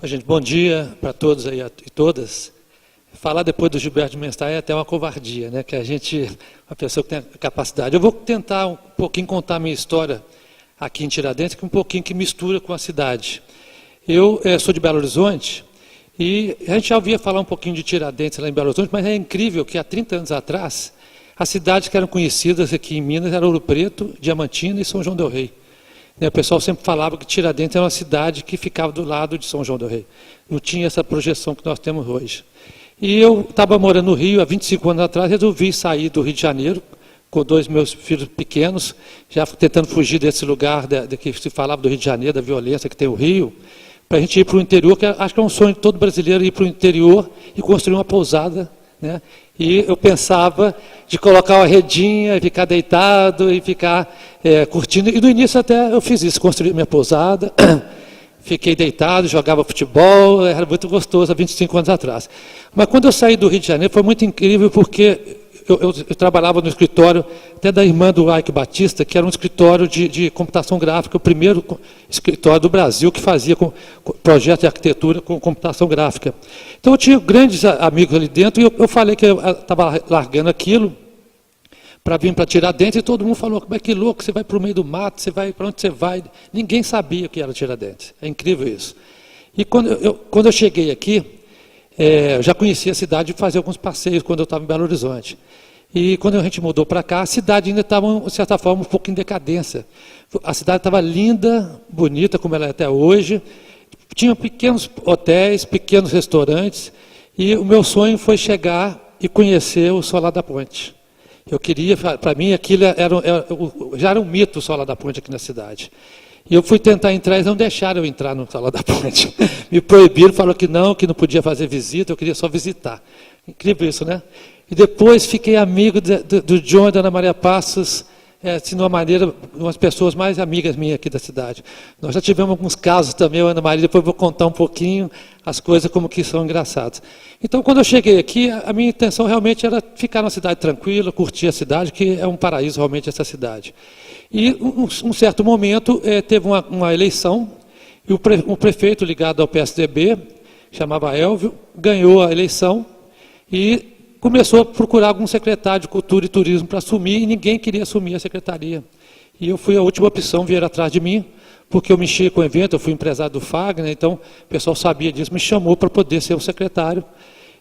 Gente, bom dia para todos aí e todas. Falar depois do Gilberto de Menstein é até uma covardia, né? Que a gente, uma pessoa que tem a capacidade. Eu vou tentar um pouquinho contar a minha história aqui em Tiradentes, que um pouquinho que mistura com a cidade. Eu sou de Belo Horizonte e a gente já ouvia falar um pouquinho de Tiradentes lá em Belo Horizonte, mas é incrível que há 30 anos atrás, as cidades que eram conhecidas aqui em Minas eram Ouro Preto, Diamantina e São João del Rei. O pessoal sempre falava que Tiradentes era uma cidade que ficava do lado de São João del Rei. Não tinha essa projeção que nós temos hoje. E eu estava morando no Rio há 25 anos atrás, resolvi sair do Rio de Janeiro, com 2 meus filhos pequenos, já tentando fugir desse lugar que se falava do Rio de Janeiro, da violência que tem o Rio, para a gente ir para o interior, que acho que é um sonho de todo brasileiro, ir para o interior e construir uma pousada, né? E eu pensava de colocar uma redinha, e ficar deitado, e ficar curtindo. E no início até eu fiz isso, construí minha pousada, fiquei deitado, jogava futebol, era muito gostoso há 25 anos atrás. Mas quando eu saí do Rio de Janeiro foi muito incrível, porque eu trabalhava no escritório até da irmã do Ike Batista, que era um escritório de computação gráfica, o primeiro escritório do Brasil que fazia projeto de arquitetura com computação gráfica. Então eu tinha grandes amigos ali dentro, e eu falei que eu estava largando aquilo para vir para Tiradentes, e todo mundo falou: mas que louco, você vai para o meio do mato, você vai para onde você vai? Ninguém sabia o que era Tiradentes. É incrível isso. E quando eu cheguei aqui, eu já conhecia a cidade de fazer alguns passeios quando eu estava em Belo Horizonte. E quando a gente mudou para cá, a cidade ainda estava, de certa forma, um pouco em decadência. A cidade estava linda, bonita, como ela é até hoje. Tinha pequenos hotéis, pequenos restaurantes. E o meu sonho foi chegar e conhecer o Solar da Ponte. Eu queria, para mim, aquilo já era um mito, o Solar da Ponte aqui na cidade. E eu fui tentar entrar, eles não deixaram eu entrar no Solar da Ponte. Me proibiram, falaram que não podia fazer visita, eu queria só visitar. Incrível isso, né? E depois fiquei amigo do John e da Ana Maria Passos, assim, de uma maneira, umas pessoas mais amigas minhas aqui da cidade. Nós já tivemos alguns casos também, Ana Maria, depois vou contar um pouquinho as coisas como que são engraçadas. Então, quando eu cheguei aqui, a minha intenção realmente era ficar numa cidade tranquila, curtir a cidade, que é um paraíso realmente essa cidade. E, um certo momento, teve uma eleição, e o prefeito ligado ao PSDB, chamava Elvio, ganhou a eleição e começou a procurar algum secretário de Cultura e Turismo para assumir, e ninguém queria assumir a secretaria. E eu fui a última opção, vieram atrás de mim, porque eu mexia com o evento, eu fui empresário do Fagner, então o pessoal sabia disso, me chamou para poder ser o secretário.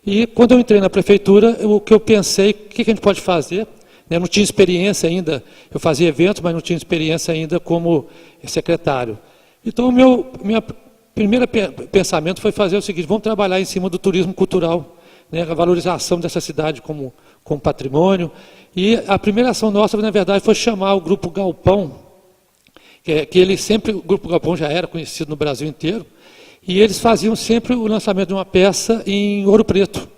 E quando eu entrei na prefeitura, o que eu pensei, o que a gente pode fazer? Eu não tinha experiência ainda, eu fazia eventos, mas não tinha experiência ainda como secretário. Então, o meu primeiro pensamento foi fazer o seguinte: vamos trabalhar em cima do turismo cultural, né, a valorização dessa cidade como patrimônio. E a primeira ação nossa, na verdade, foi chamar o Grupo Galpão, que ele sempre, o Grupo Galpão já era conhecido no Brasil inteiro, e eles faziam sempre o lançamento de uma peça em Ouro Preto.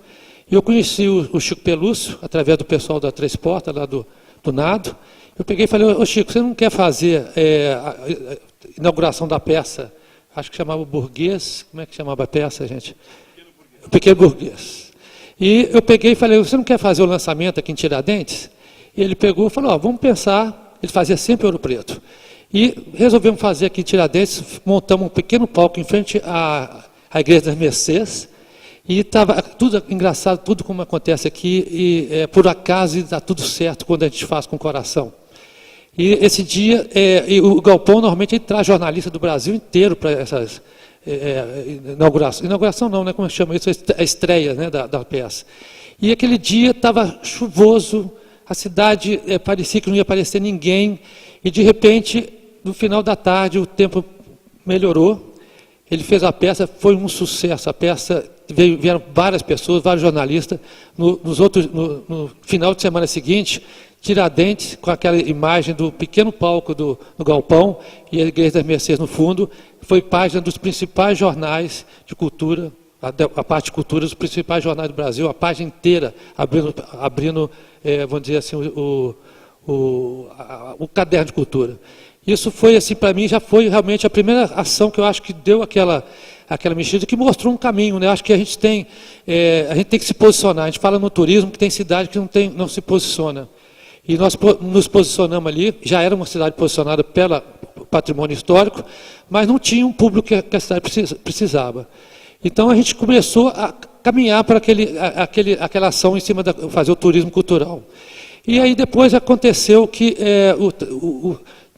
E eu conheci o Chico Pelúcio, através do pessoal da Três Portas, lá do Nado. Eu peguei e falei: ô Chico, você não quer fazer a inauguração da peça? Acho que chamava o Burguês. Como é que chamava a peça, gente? O Pequeno Burguês. E eu peguei e falei: você não quer fazer o lançamento aqui em Tiradentes? E ele pegou e falou: vamos pensar. Ele fazia sempre Ouro Preto. E resolvemos fazer aqui em Tiradentes, montamos um pequeno palco em frente à Igreja das Mercês. E estava tudo engraçado, tudo como acontece aqui, e por acaso dá tudo certo quando a gente faz com o coração. E esse dia, o Galpão normalmente traz jornalistas do Brasil inteiro para essas inaugurações. Inauguração não, né? Como chama isso? A estreia, né, da peça. E aquele dia estava chuvoso, a cidade parecia que não ia aparecer ninguém, e de repente, no final da tarde, o tempo melhorou. Ele fez a peça, foi um sucesso. A peça, vieram várias pessoas, vários jornalistas. No final de semana seguinte, Tiradentes, com aquela imagem do pequeno palco do Galpão e a Igreja das Mercês no fundo, foi página dos principais jornais de cultura, a parte de cultura dos principais jornais do Brasil, a página inteira, abrindo vamos dizer assim, o caderno de cultura. Isso foi, assim, para mim, já foi realmente a primeira ação que eu acho que deu aquela mexida, que mostrou um caminho, né? Acho que a gente tem que se posicionar. A gente fala no turismo que tem cidade que não se posiciona. E nós nos posicionamos ali, já era uma cidade posicionada patrimônio histórico, mas não tinha um público que a cidade precisava. Então a gente começou a caminhar para aquela ação em cima de fazer o turismo cultural. E aí depois aconteceu que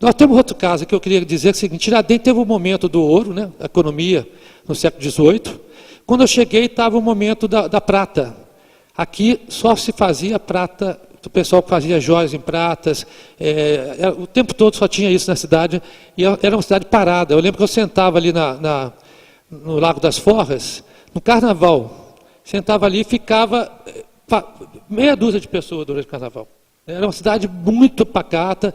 nós temos outro caso que eu queria dizer, que é o seguinte: Tiradentes teve o momento do ouro, né, a economia no século XVIII. Quando eu cheguei, estava o momento da prata. Aqui só se fazia prata, o pessoal fazia joias em pratas, o tempo todo só tinha isso na cidade, e era uma cidade parada. Eu lembro que eu sentava ali no Lago das Forras, no Carnaval, sentava ali e ficava meia dúzia de pessoas durante o Carnaval. Era uma cidade muito pacata.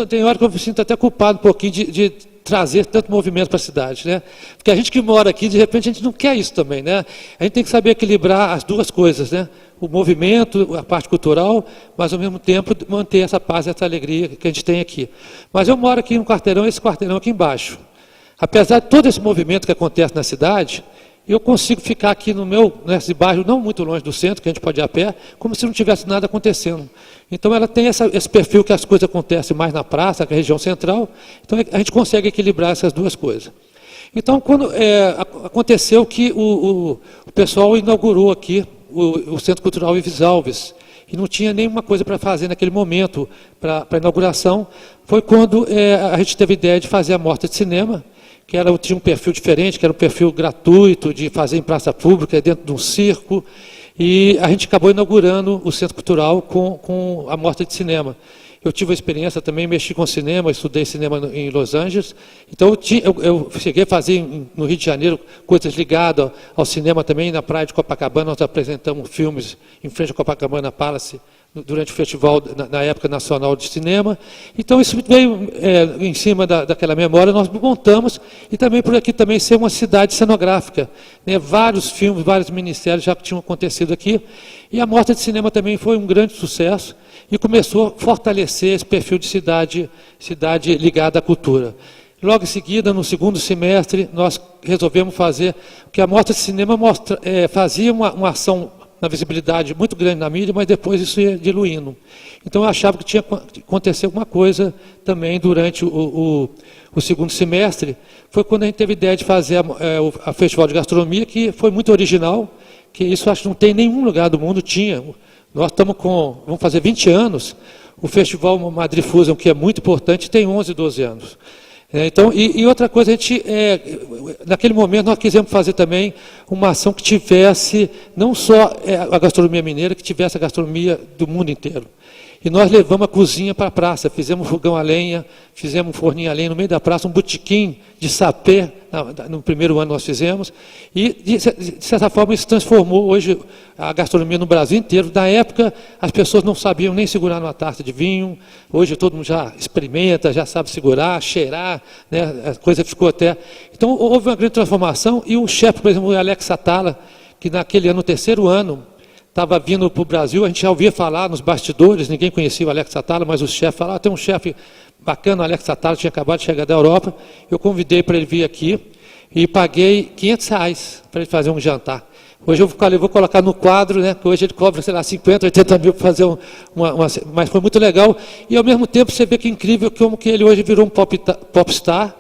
Tem hora que eu me sinto até culpado um pouquinho de trazer tanto movimento para a cidade, né? Porque a gente que mora aqui, de repente, a gente não quer isso também, né? A gente tem que saber equilibrar as duas coisas, né? O movimento, a parte cultural, mas ao mesmo tempo manter essa paz, essa alegria que a gente tem aqui. Mas eu moro aqui no quarteirão, esse quarteirão aqui embaixo. Apesar de todo esse movimento que acontece na cidade, eu consigo ficar aqui nesse bairro, não muito longe do centro, que a gente pode ir a pé, como se não tivesse nada acontecendo. Então ela tem esse perfil que as coisas acontecem mais na praça, na região central, então a gente consegue equilibrar essas duas coisas. Então, quando aconteceu que o pessoal inaugurou aqui o Centro Cultural Ives Alves, e não tinha nenhuma coisa para fazer naquele momento, para a inauguração, foi quando a gente teve a ideia de fazer a Mostra de Cinema, que tinha um perfil diferente, que era um perfil gratuito, de fazer em praça pública, dentro de um circo, e a gente acabou inaugurando o Centro Cultural com a Mostra de Cinema. Eu tive a experiência também, mexi com cinema, estudei cinema em Los Angeles, então eu cheguei a fazer no Rio de Janeiro coisas ligadas ao cinema também, na praia de Copacabana, nós apresentamos filmes em frente ao Copacabana Palace, durante o festival, na época nacional de cinema. Então isso veio em cima daquela memória, nós montamos, e também por aqui também ser uma cidade cenográfica, né? Vários filmes, vários ministérios já tinham acontecido aqui, e a Mostra de Cinema também foi um grande sucesso, e começou a fortalecer esse perfil de cidade ligada à cultura. Logo em seguida, no segundo semestre, nós resolvemos fazer, porque a Mostra de Cinema fazia uma ação na visibilidade muito grande na mídia, mas depois isso ia diluindo. Então eu achava que tinha que acontecer alguma coisa também durante o segundo semestre. Foi quando a gente teve a ideia de fazer a Festival de Gastronomia, que foi muito original, que isso acho que não tem em nenhum lugar do mundo, tinha. Nós vamos fazer 20 anos, o Festival Madrid Fusion, que é muito importante, tem 11, 12 anos. Então, e outra coisa, naquele momento nós quisemos fazer também uma ação que tivesse, não só a gastronomia mineira, que tivesse a gastronomia do mundo inteiro. E nós levamos a cozinha para a praça, fizemos um fogão a lenha, fizemos um forninho a lenha no meio da praça, um botequim de sapé, no primeiro ano nós fizemos, e de certa forma isso transformou hoje a gastronomia no Brasil inteiro. Na época as pessoas não sabiam nem segurar numa taça de vinho, hoje todo mundo já experimenta, já sabe segurar, cheirar, né? A coisa ficou até... Então houve uma grande transformação, e o chefe, por exemplo, o Alex Atala, que naquele ano, no terceiro ano, estava vindo para o Brasil, a gente já ouvia falar nos bastidores, ninguém conhecia o Alex Atala, mas os chefes falavam, tem um chefe bacana, o Alex Atala, tinha acabado de chegar da Europa, eu convidei para ele vir aqui, e paguei R$500 para ele fazer um jantar. Hoje eu vou colocar no quadro, né, que hoje ele cobra, sei lá, 50, 80 mil para fazer mas foi muito legal, e ao mesmo tempo você vê que é incrível como que ele hoje virou um popstar,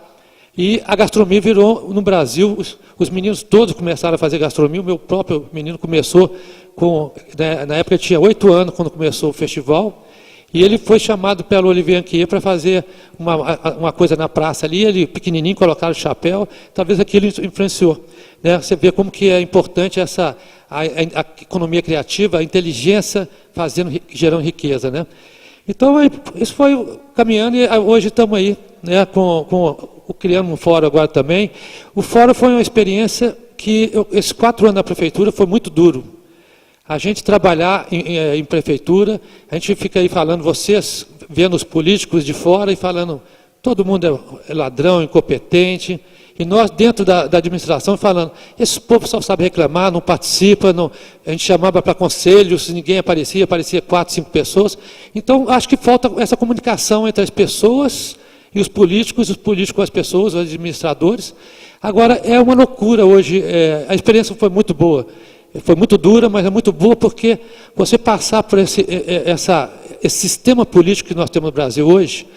e a gastronomia virou, no Brasil, os meninos todos começaram a fazer gastronomia, o meu próprio menino começou na época ele tinha 8 anos quando começou o festival, e ele foi chamado pelo Olivier Anquier para fazer uma coisa na praça ali, ele pequenininho, colocaram o chapéu, talvez aquilo influenciou. Né? Você vê como que é importante a economia criativa, a inteligência gerando riqueza. Né? Então, isso foi caminhando, e hoje estamos aí, né, criando um fórum agora também. O fórum foi uma experiência que, esses 4 anos na prefeitura, foi muito duro. A gente trabalhar em prefeitura, a gente fica aí falando, vocês vendo os políticos de fora e falando, todo mundo é ladrão, incompetente, e nós dentro da administração falando, esse povo só sabe reclamar, não participa, a gente chamava para conselhos, ninguém aparecia 4, 5 pessoas. Então, acho que falta essa comunicação entre as pessoas e os políticos com as pessoas, os administradores. Agora, é uma loucura hoje, a experiência foi muito boa. Foi muito dura, mas é muito boa porque você passar por esse sistema político que nós temos no Brasil hoje,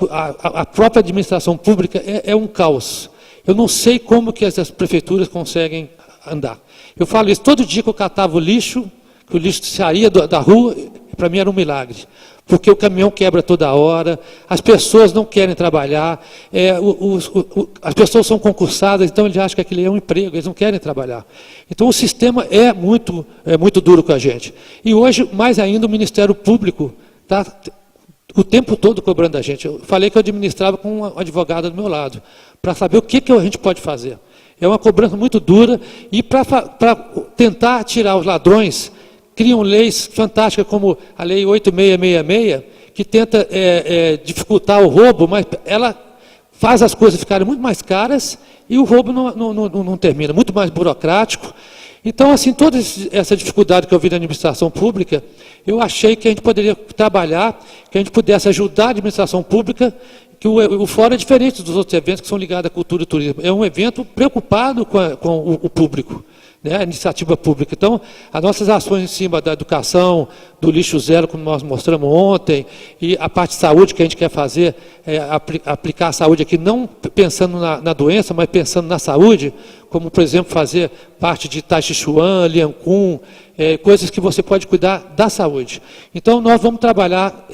a própria administração pública é um caos. Eu não sei como que as prefeituras conseguem andar. Eu falo isso todo dia que eu catava o lixo, que o lixo saía da rua, para mim era um milagre. Porque o caminhão quebra toda hora, as pessoas não querem trabalhar, as pessoas são concursadas, então eles acham que aquilo é um emprego, eles não querem trabalhar. Então o sistema é muito duro com a gente. E hoje, mais ainda, o Ministério Público está o tempo todo cobrando a gente. Eu falei que eu administrava com uma advogada do meu lado, para saber o que a gente pode fazer. É uma cobrança muito dura, e para tentar tirar os ladrões, criam leis fantásticas como a Lei 8666, que tenta dificultar o roubo, mas ela faz as coisas ficarem muito mais caras e o roubo não termina, muito mais burocrático. Então, assim, toda essa dificuldade que eu vi na administração pública, eu achei que a gente poderia trabalhar, que a gente pudesse ajudar a administração pública, que o Fórum é diferente dos outros eventos que são ligados à cultura e turismo. É um evento preocupado com o público, né, a iniciativa pública. Então, as nossas ações em cima da educação, do lixo zero, como nós mostramos ontem, e a parte de saúde que a gente quer fazer, aplicar a saúde aqui, não pensando na doença, mas pensando na saúde, como, por exemplo, fazer parte de Taixichuan, Liancum, coisas que você pode cuidar da saúde. Então, nós vamos trabalhar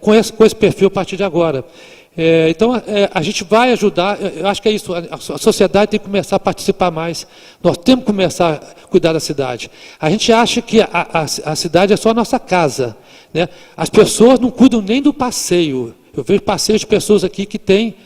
com esse perfil a partir de agora. Então, a gente vai ajudar, eu acho que é isso, a sociedade tem que começar a participar mais, nós temos que começar a cuidar da cidade. A gente acha que a cidade é só a nossa casa, né? As pessoas não cuidam nem do passeio. Eu vejo passeios de pessoas aqui que têm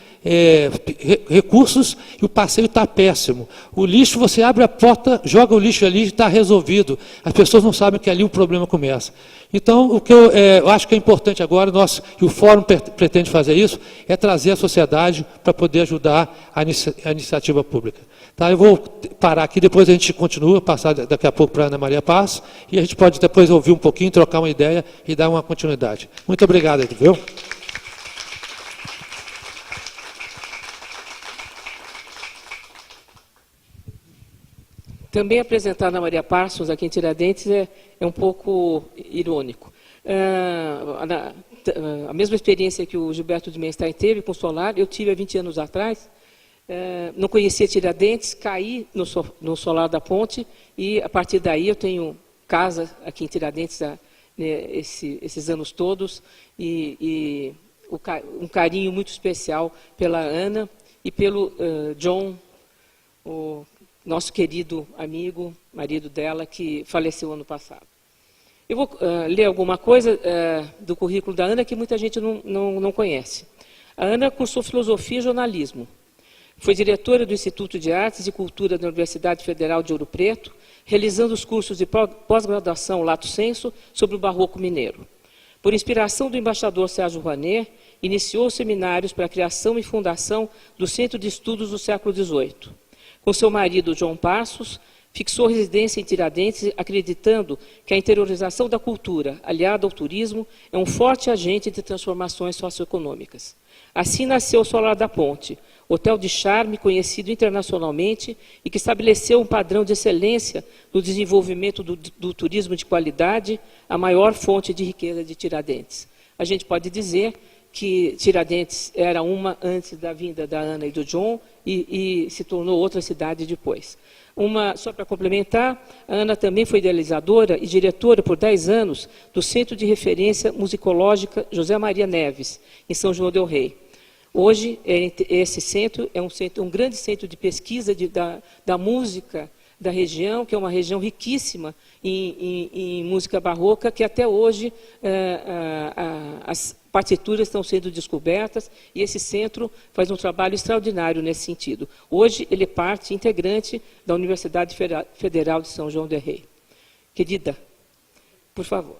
recursos e o passeio está péssimo. O lixo, você abre a porta, joga o lixo ali e está resolvido. As pessoas não sabem que ali o problema começa. Então, o que eu acho que é importante agora, e o Fórum pretende fazer isso, é trazer a sociedade para poder ajudar a iniciativa pública. Tá, eu vou parar aqui, depois a gente continua, passar daqui a pouco para a Ana Maria Paz, e a gente pode depois ouvir um pouquinho, trocar uma ideia e dar uma continuidade. Muito obrigado, viu? Também apresentar a Ana Maria Parsons aqui em Tiradentes é um pouco irônico. A mesma experiência que o Gilberto de Menstein teve com o solar, eu tive há 20 anos atrás, não conhecia Tiradentes, caí no solar da ponte e, a partir daí, eu tenho casa aqui em Tiradentes esses anos todos e um carinho muito especial pela Ana e pelo John, o nosso querido amigo, marido dela, que faleceu ano passado. Eu vou ler alguma coisa do currículo da Ana que muita gente não conhece. A Ana cursou filosofia e jornalismo. Foi diretora do Instituto de Artes e Cultura da Universidade Federal de Ouro Preto, realizando os cursos de pós-graduação Lato Sensu sobre o Barroco Mineiro. Por inspiração do embaixador Sérgio Rouanet, iniciou seminários para a criação e fundação do Centro de Estudos do Século XVIII. Com seu marido, João Passos, fixou residência em Tiradentes, acreditando que a interiorização da cultura, aliada ao turismo, é um forte agente de transformações socioeconômicas. Assim nasceu o Solar da Ponte, hotel de charme conhecido internacionalmente e que estabeleceu um padrão de excelência no desenvolvimento do turismo de qualidade, a maior fonte de riqueza de Tiradentes. A gente pode dizer que Tiradentes era uma antes da vinda da Ana e do John e se tornou outra cidade depois. Só para complementar, a Ana também foi idealizadora e diretora por 10 anos do Centro de Referência Musicológica José Maria Neves, em São João del Rei. Hoje, esse centro é um grande centro de pesquisa da música da região, que é uma região riquíssima em música barroca, que até hoje as partituras estão sendo descobertas e esse centro faz um trabalho extraordinário nesse sentido. Hoje ele é parte integrante da Universidade Federal de São João del Rei. Querida, por favor.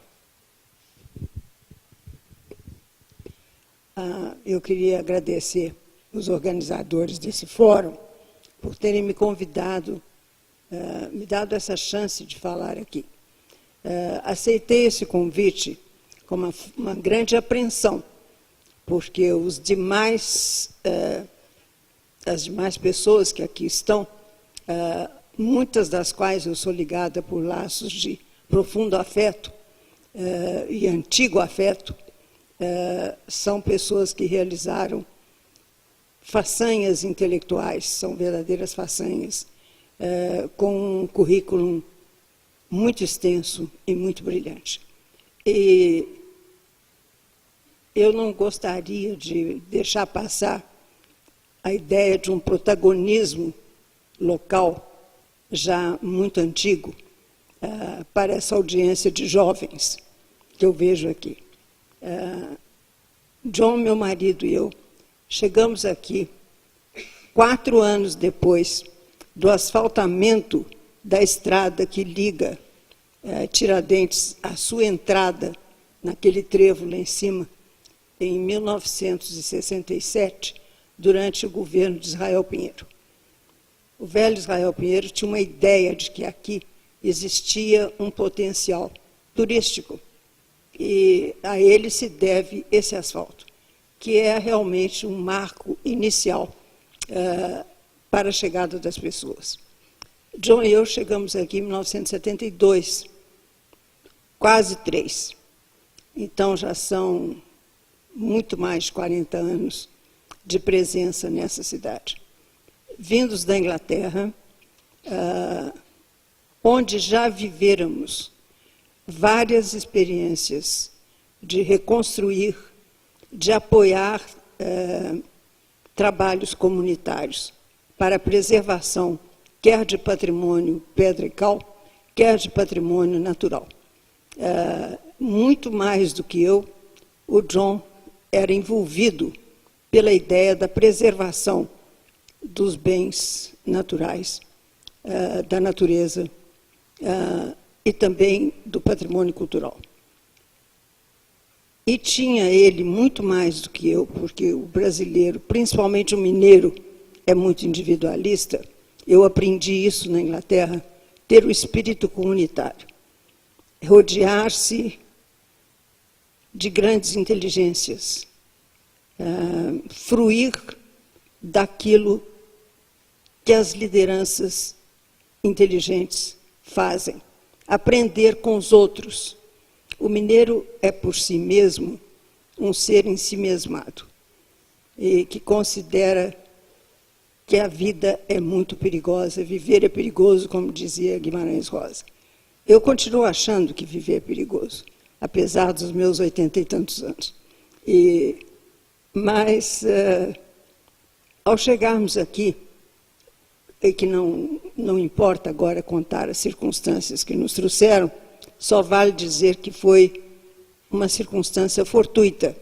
Eu queria agradecer os organizadores desse fórum por terem me convidado, me dado essa chance de falar aqui. Aceitei esse convite com uma grande apreensão, porque as demais pessoas que aqui estão, muitas das quais eu sou ligada por laços de profundo afeto e antigo afeto, são pessoas que realizaram façanhas intelectuais, são verdadeiras façanhas, com um currículo muito extenso e muito brilhante. E eu não gostaria de deixar passar a ideia de um protagonismo local já muito antigo para essa audiência de jovens que eu vejo aqui. John, meu marido, e eu chegamos aqui 4 anos depois do asfaltamento da estrada que liga Tiradentes à sua entrada naquele trevo lá em cima, em 1967, durante o governo de Israel Pinheiro. O velho Israel Pinheiro tinha uma ideia de que aqui existia um potencial turístico, e a ele se deve esse asfalto, que é realmente um marco inicial para a chegada das pessoas. John e eu chegamos aqui em 1972, quase 3. Então, já são muito mais de 40 anos de presença nessa cidade. Vindos da Inglaterra, onde já vivéramos várias experiências de reconstruir, de apoiar trabalhos comunitários para a preservação, quer de patrimônio pedra e cal, quer de patrimônio natural. Muito mais do que eu, o John era envolvido pela ideia da preservação dos bens naturais, da natureza e também do patrimônio cultural. E tinha ele muito mais do que eu, porque o brasileiro, principalmente o mineiro, é muito individualista. Eu aprendi isso na Inglaterra, ter o espírito comunitário, rodear-se de grandes inteligências, fruir daquilo que as lideranças inteligentes fazem, aprender com os outros. O mineiro é, por si mesmo, um ser ensimesmado, e que considera que a vida é muito perigosa, viver é perigoso, como dizia Guimarães Rosa. Eu continuo achando que viver é perigoso, apesar dos meus 80 e tantos anos. Mas, ao chegarmos aqui, e que não importa agora contar as circunstâncias que nos trouxeram, só vale dizer que foi uma circunstância fortuita,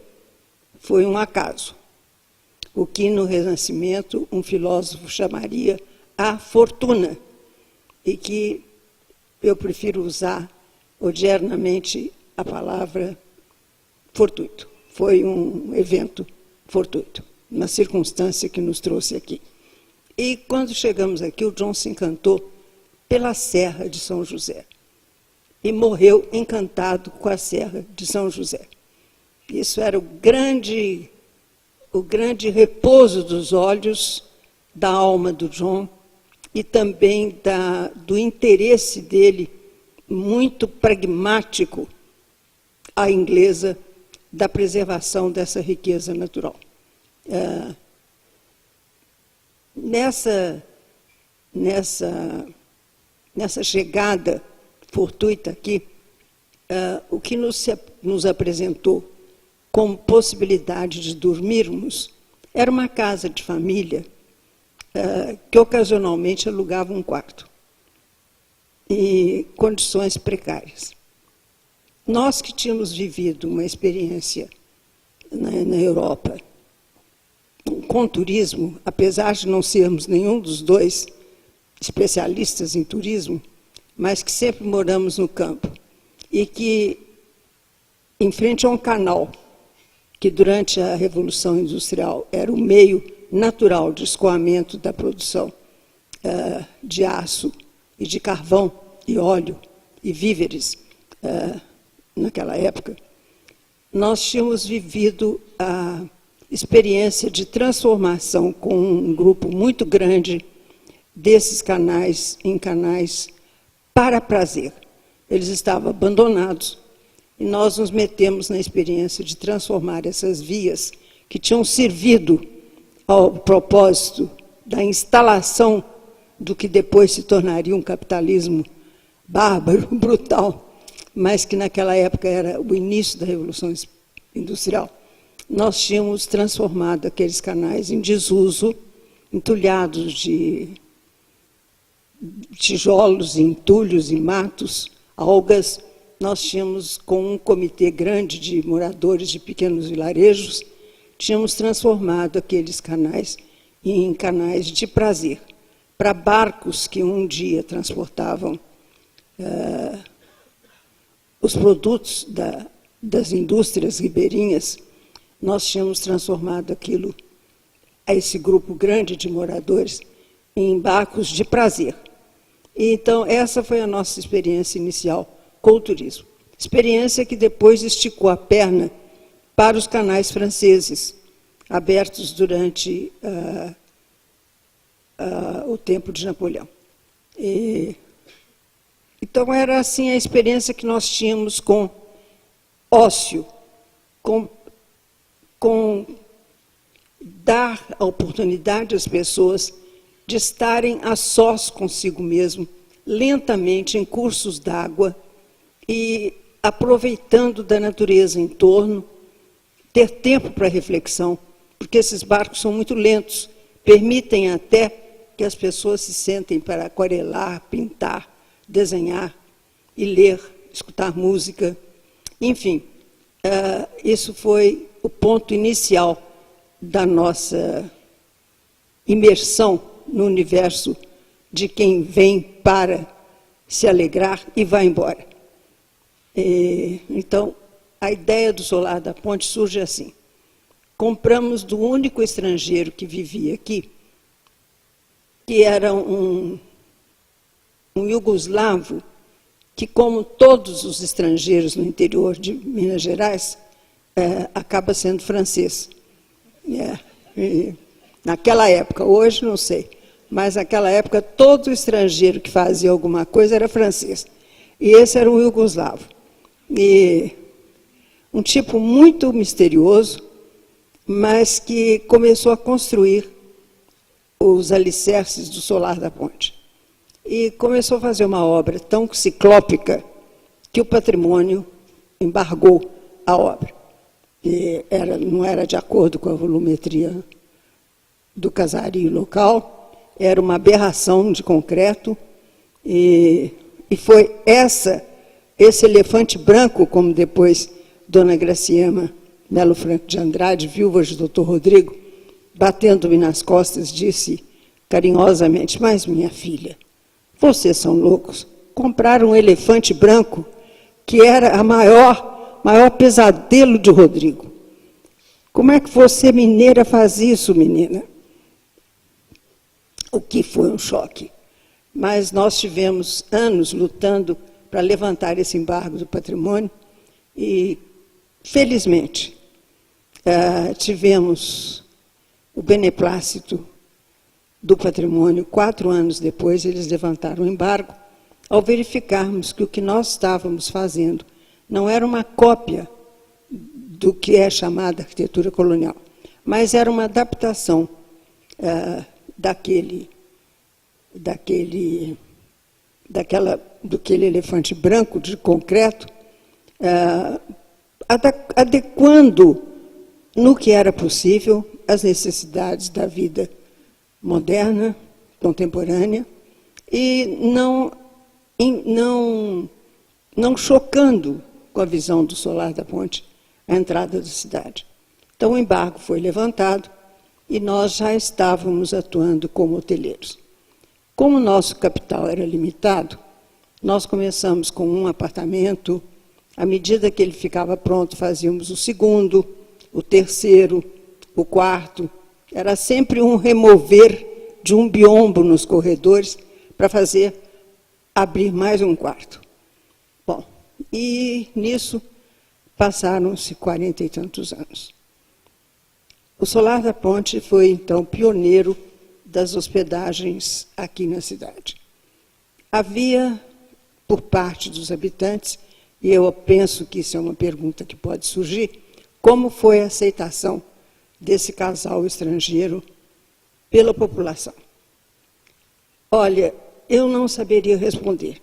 foi um acaso. O que no Renascimento um filósofo chamaria a fortuna, e que eu prefiro usar odiernamente a palavra fortuito. Foi um evento fortuito, uma circunstância que nos trouxe aqui. E quando chegamos aqui, o John se encantou pela Serra de São José e morreu encantado com a Serra de São José. Isso era o grande repouso dos olhos, da alma do John e também do interesse dele, muito pragmático, à inglesa, da preservação dessa riqueza natural. Nessa chegada fortuita aqui, o que nos apresentou como possibilidade de dormirmos era uma casa de família que ocasionalmente alugava um quarto, e condições precárias. Nós que tínhamos vivido uma experiência na Europa com turismo, apesar de não sermos nenhum dos dois especialistas em turismo, mas que sempre moramos no campo, e que, em frente a um canal, que durante a Revolução Industrial era o meio natural de escoamento da produção de aço e de carvão e óleo e víveres naquela época, nós tínhamos vivido a experiência de transformação com um grupo muito grande desses canais em canais para prazer. Eles estavam abandonados, e nós nos metemos na experiência de transformar essas vias que tinham servido ao propósito da instalação do que depois se tornaria um capitalismo bárbaro, brutal, mas que naquela época era o início da Revolução Industrial. Nós tínhamos transformado aqueles canais em desuso, entulhados de tijolos, entulhos e matos, algas. Nós tínhamos, com um comitê grande de moradores de pequenos vilarejos, tínhamos transformado aqueles canais em canais de prazer, para barcos que um dia transportavam os produtos das indústrias ribeirinhas. Nós tínhamos transformado aquilo, esse grupo grande de moradores, em barcos de prazer. E, então, essa foi a nossa experiência inicial com o turismo. Experiência que depois esticou a perna para os canais franceses, abertos durante o tempo de Napoleão. Então, era assim a experiência que nós tínhamos com ócio, com dar a oportunidade às pessoas de estarem a sós consigo mesmo, lentamente, em cursos d'água, e aproveitando da natureza em torno, ter tempo para reflexão, porque esses barcos são muito lentos, permitem até que as pessoas se sentem para aquarelar, pintar, desenhar e ler, escutar música. Enfim, isso foi o ponto inicial da nossa imersão no universo de quem vem para se alegrar e vai embora. Então, a ideia do Solar da Ponte surge assim. Compramos do único estrangeiro que vivia aqui, que era um iugoslavo, que, como todos os estrangeiros no interior de Minas Gerais, acaba sendo francês. Naquela época, hoje não sei, mas naquela época todo estrangeiro que fazia alguma coisa era francês. E esse era um iugoslavo. E um tipo muito misterioso, mas que começou a construir os alicerces do Solar da Ponte. E começou a fazer uma obra tão ciclópica que o patrimônio embargou a obra. E não era de acordo com a volumetria do casario local, era uma aberração de concreto, e foi esse elefante branco, como depois Dona Graciema Melo Franco de Andrade, viúva de Dr. Rodrigo, batendo-me nas costas, disse carinhosamente: mas, minha filha, vocês são loucos, compraram um elefante branco, que era o maior pesadelo de Rodrigo. Como é que você, mineira, faz isso, menina? O que foi um choque. Mas nós tivemos anos lutando para levantar esse embargo do patrimônio e, felizmente, tivemos o beneplácito do patrimônio. 4 anos depois, eles levantaram o embargo, ao verificarmos que o que nós estávamos fazendo não era uma cópia do que é chamada arquitetura colonial, mas era uma adaptação daquele elefante branco de concreto, adequando no que era possível as necessidades da vida moderna, contemporânea, e não chocando com a visão do Solar da Ponte a entrada da cidade. Então, o embargo foi levantado e nós já estávamos atuando como hoteleiros. Como o nosso capital era limitado, nós começamos com um apartamento. À medida que ele ficava pronto, fazíamos o segundo, o terceiro, o quarto. Era sempre um remover de um biombo nos corredores para fazer abrir mais um quarto. Bom, e nisso passaram-se 40 e tantos anos. O Solar da Ponte foi, então, pioneiro das hospedagens aqui na cidade. Havia, por parte dos habitantes, e eu penso que isso é uma pergunta que pode surgir, como foi a aceitação desse casal estrangeiro pela população? Olha, eu não saberia responder.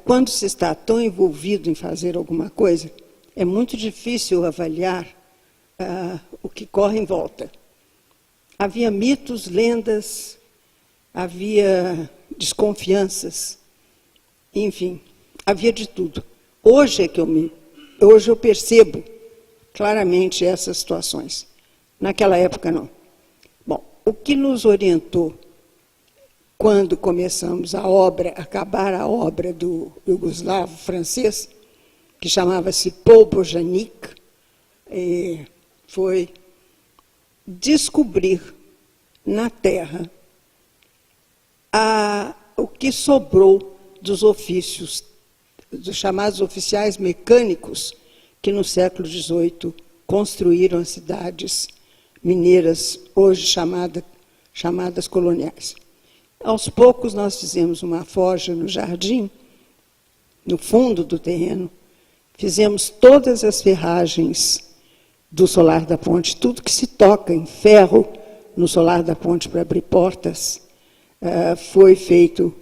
Quando se está tão envolvido em fazer alguma coisa, é muito difícil avaliar o que corre em volta. Havia mitos, lendas, havia desconfianças, enfim, havia de tudo. Hoje eu percebo claramente essas situações. Naquela época, não. Bom, o que nos orientou quando começamos acabar a obra do iugoslavo francês, que chamava-se Paul Bojanic, foi descobrir na terra o que sobrou dos ofícios, dos chamados oficiais mecânicos, que no século XVIII construíram as cidades mineiras, hoje chamadas coloniais. Aos poucos, nós fizemos uma forja no jardim, no fundo do terreno, fizemos todas as ferragens do solar da ponte, tudo que se toca em ferro no solar da ponte para abrir portas, foi feito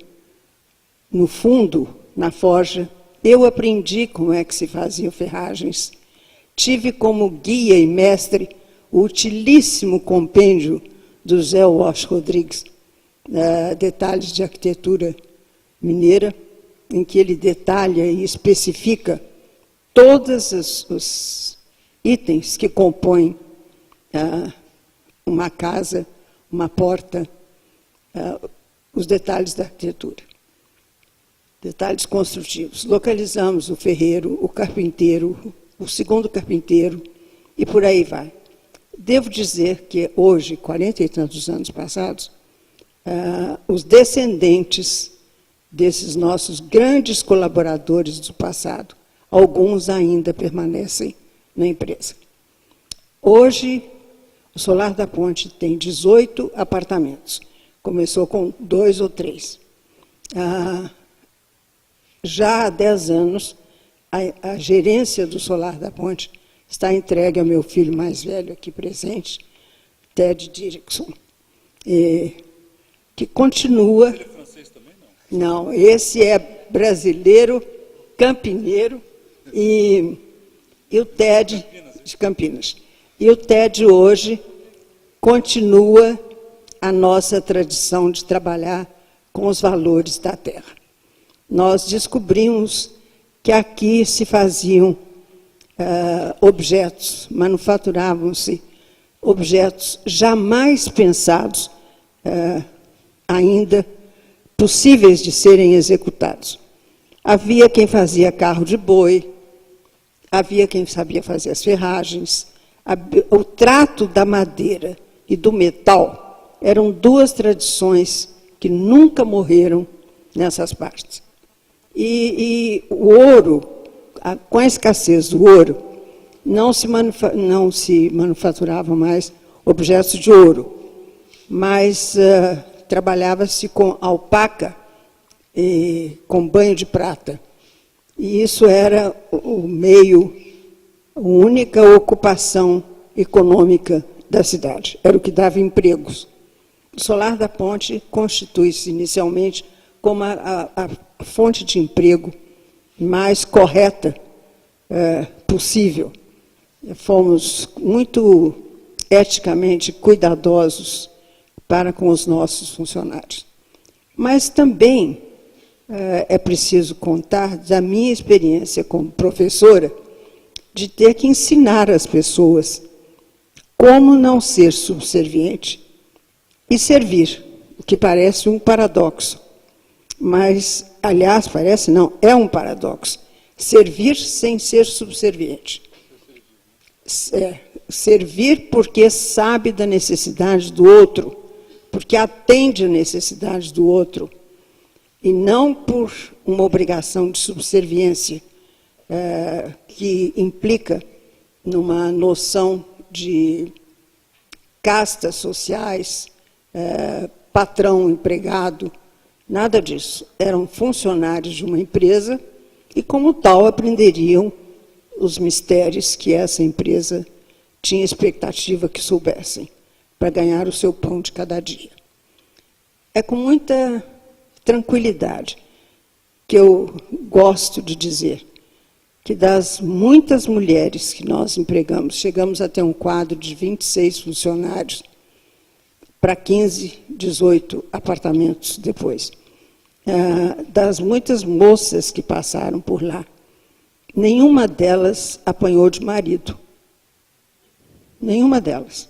no fundo, na forja. Eu aprendi como é que se faziam ferragens. Tive como guia e mestre o utilíssimo compêndio do Zé Walsh Rodrigues, Detalhes de Arquitetura Mineira, em que ele detalha e especifica todos os itens que compõem uma casa, uma porta, os detalhes da arquitetura. Detalhes construtivos. Localizamos o ferreiro, o carpinteiro, o segundo carpinteiro, e por aí vai. Devo dizer que hoje, 40 e tantos anos passados, os descendentes desses nossos grandes colaboradores do passado, alguns ainda permanecem na empresa. Hoje, o Solar da Ponte tem 18 apartamentos. Começou com 2 ou 3. Já há 10 anos, a gerência do Solar da Ponte está entregue ao meu filho mais velho aqui presente, Ted Dirksen, que continua... Ele é francês também, não? Não, esse é brasileiro, campineiro, e o Ted de Campinas. E o Ted hoje continua a nossa tradição de trabalhar com os valores da terra. Nós descobrimos que aqui se faziam objetos, manufaturavam-se objetos jamais pensados, ainda possíveis de serem executados. Havia quem fazia carro de boi, havia quem sabia fazer as ferragens, o trato da madeira e do metal eram duas tradições que nunca morreram nessas partes. E o ouro, com a escassez do ouro, não se manufaturava mais objetos de ouro, mas trabalhava-se com alpaca e com banho de prata. E isso era a única ocupação econômica da cidade, era o que dava empregos. O Solar da Ponte constitui-se inicialmente como a fonte de emprego mais correta possível. Fomos muito eticamente cuidadosos para com os nossos funcionários. Mas também é preciso contar da minha experiência como professora, de ter que ensinar as pessoas como não ser subserviente e servir, o que parece um paradoxo. Mas, aliás, parece não, é um paradoxo. Servir sem ser subserviente. Servir porque sabe da necessidade do outro, porque atende a necessidade do outro, e não por uma obrigação de subserviência, que implica numa noção de castas sociais, patrão, empregado, nada disso. Eram funcionários de uma empresa e, como tal, aprenderiam os mistérios que essa empresa tinha expectativa que soubessem, para ganhar o seu pão de cada dia. É com muita tranquilidade que eu gosto de dizer que das muitas mulheres que nós empregamos, chegamos a ter um quadro de 26 funcionários para 15, 18 apartamentos depois. Das muitas moças que passaram por lá, nenhuma delas apanhou de marido. Nenhuma delas.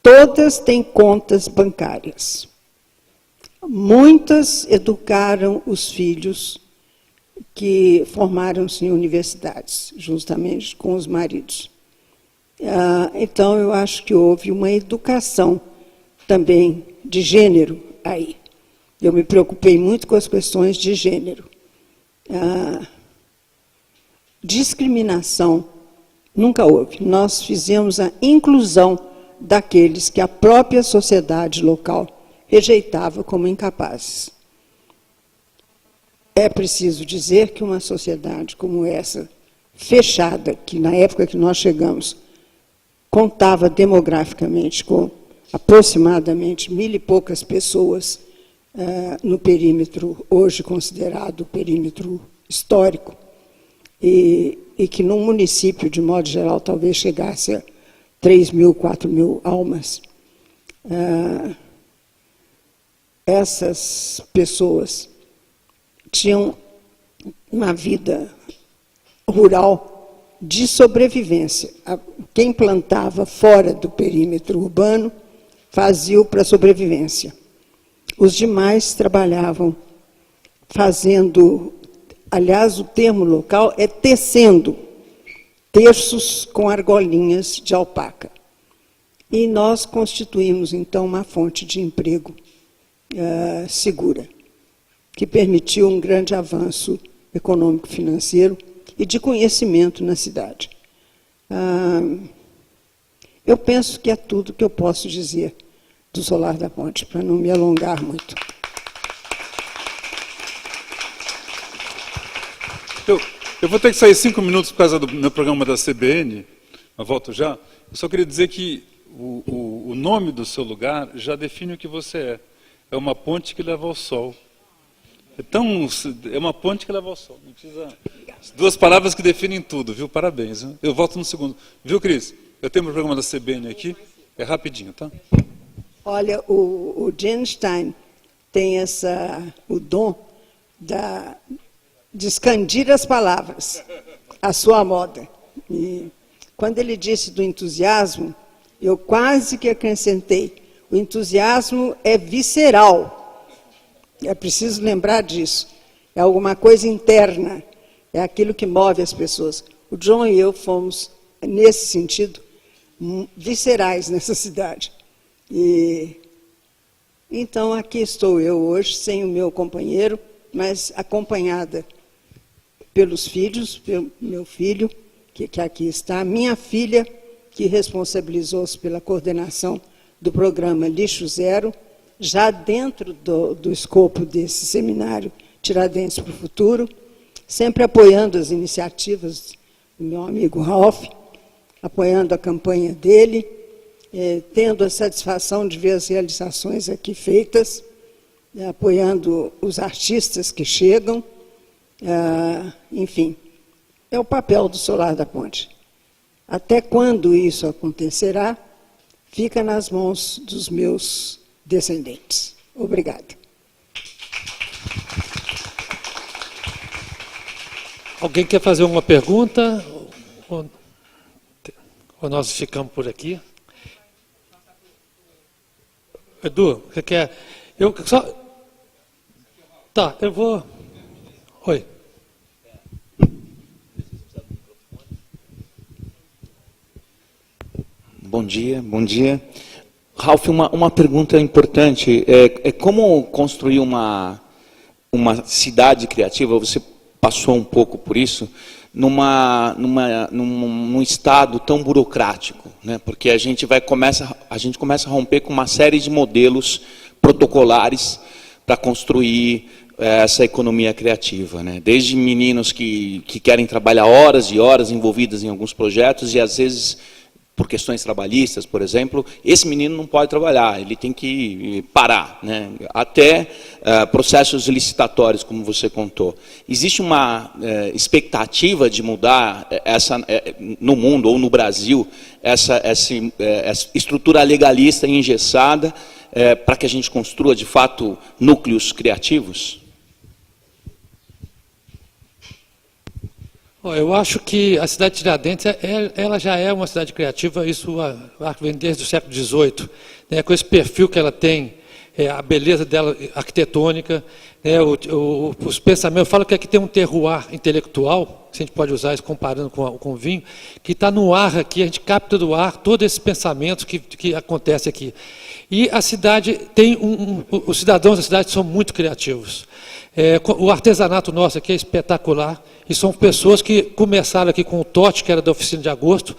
Todas têm contas bancárias. Muitas educaram os filhos que formaram-se em universidades, justamente com os maridos. Então, eu acho que houve uma educação também de gênero aí. Eu me preocupei muito com as questões de gênero. Discriminação nunca houve. Nós fizemos a inclusão daqueles que a própria sociedade local rejeitava como incapazes. É preciso dizer que uma sociedade como essa, fechada, que na época que nós chegamos, contava demograficamente com aproximadamente 1.000 e poucas pessoas no perímetro, hoje considerado perímetro histórico, e que num município, de modo geral, talvez chegasse a 3.000, 4.000 almas. Essas pessoas tinham uma vida rural de sobrevivência. Quem plantava fora do perímetro urbano fazia-o para sobrevivência. Os demais trabalhavam fazendo, aliás, o termo local é tecendo terços com argolinhas de alpaca. E nós constituímos, então, uma fonte de emprego segura, que permitiu um grande avanço econômico-financeiro e de conhecimento na cidade. Eu penso que é tudo que eu posso dizer do Solar da Ponte, para não me alongar muito. Eu vou ter que sair 5 minutos por causa do meu programa da CBN, eu volto já. Eu só queria dizer que o nome do seu lugar já define o que você é. É uma ponte que leva ao sol. Então, é uma ponte que leva ao sol. Não precisa... 2 palavras que definem tudo, viu? Parabéns. Hein? Eu volto no segundo. Viu, Cris? Eu tenho um programa da CBN aqui, é rapidinho, tá? Olha, o Genstein tem o dom de expandir as palavras, à sua moda. E quando ele disse do entusiasmo, eu quase que acrescentei, o entusiasmo é visceral. É preciso lembrar disso. É alguma coisa interna, é aquilo que move as pessoas. O John e eu fomos, nesse sentido, viscerais nessa cidade. E então, aqui estou eu hoje, sem o meu companheiro, mas acompanhada pelos filhos, pelo meu filho, que aqui está, minha filha, que responsabilizou-se pela coordenação do programa Lixo Zero, já dentro do escopo desse seminário Tiradentes para o Futuro, sempre apoiando as iniciativas do meu amigo Ralph, apoiando a campanha dele, tendo a satisfação de ver as realizações aqui feitas, apoiando os artistas que chegam, enfim, é o papel do Solar da Ponte. Até quando isso acontecerá, fica nas mãos dos meus descendentes. Obrigada. Alguém quer fazer uma pergunta? Ou nós ficamos por aqui? Edu, você quer... Eu só... Tá, eu vou... Oi. Bom dia, bom dia. Ralph, uma pergunta importante. Como construir uma cidade criativa? Você passou um pouco por isso, num estado tão burocrático, né? Porque a gente começa a romper com uma série de modelos protocolares para construir essa economia criativa, né? Desde meninos que querem trabalhar horas e horas envolvidas em alguns projetos e às vezes por questões trabalhistas, por exemplo, esse menino não pode trabalhar, ele tem que parar, né? Até processos licitatórios, como você contou. Existe uma expectativa de mudar no mundo ou no Brasil essa estrutura legalista engessada para que a gente construa, de fato, núcleos criativos? Eu acho que a cidade de Tiradentes, ela já é uma cidade criativa, isso vem desde o século XVIII, né, com esse perfil que ela tem, a beleza dela arquitetônica, né, os pensamentos. Eu falo que aqui tem um terroir intelectual, se a gente pode usar isso comparando com o vinho, que está no ar aqui, a gente capta do ar todos esses pensamentos que acontecem aqui. E a cidade tem os cidadãos da cidade são muito criativos. O artesanato nosso aqui é espetacular, e são pessoas que começaram aqui com o Totti, que era da oficina de agosto,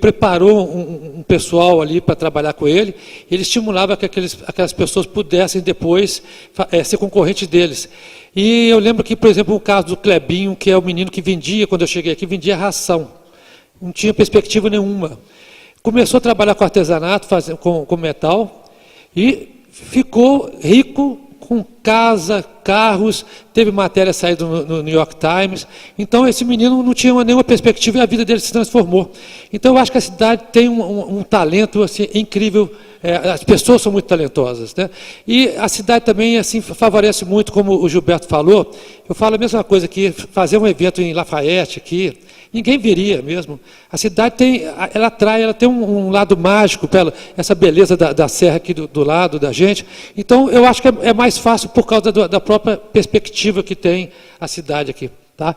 preparou um pessoal ali para trabalhar com ele, ele estimulava que aquelas pessoas pudessem depois ser concorrente deles. E eu lembro que, por exemplo, o caso do Clebinho, que é o menino que vendia, quando eu cheguei aqui, vendia ração, não tinha perspectiva nenhuma. Começou a trabalhar com artesanato, com metal, e ficou rico, com casa, carros, teve matéria saída no New York Times. Então, esse menino não tinha nenhuma perspectiva e a vida dele se transformou. Então, eu acho que a cidade tem um talento assim, incrível, as pessoas são muito talentosas, né? E a cidade também assim, favorece muito, como o Gilberto falou, eu falo a mesma coisa aqui, fazer um evento em Lafayette aqui, ninguém viria mesmo. A cidade ela tem um lado mágico, essa beleza da serra aqui do lado da gente. Então, eu acho que é mais fácil por causa da própria perspectiva que tem a cidade aqui. Tá?